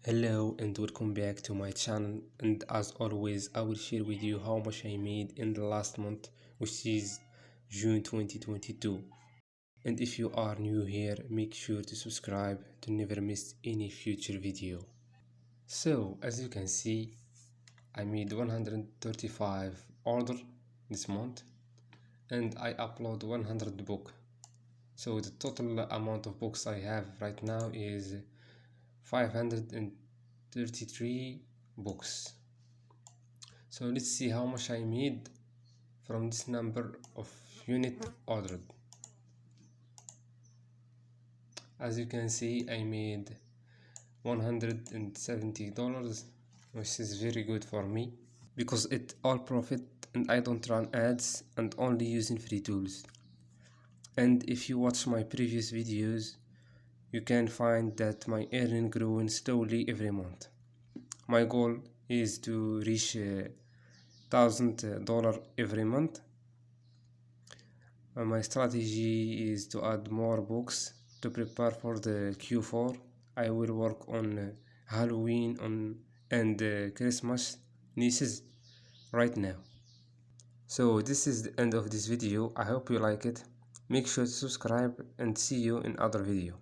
Hello and welcome back to my channel, and as always I will share with you how much I made in the last month, which is June 2022. And if you are new here, make sure to subscribe to never miss any future video. So as you can see, I made 135 order this month and I upload 100 book. So the total amount of books I have right now is 533 books. So let's see how much I made from this number of unit ordered. As you can see, I made $170, which is very good for me because it all profit and I don't run ads and only using free tools. And if you watch my previous videos, you can find that my earning growing slowly every month. My goal is to reach $1,000 every month. My strategy is to add more books to prepare for the Q4. I will work on Halloween and Christmas nieces right now. So this is the end of this video. I hope you like it. Make sure to subscribe and see you in other video.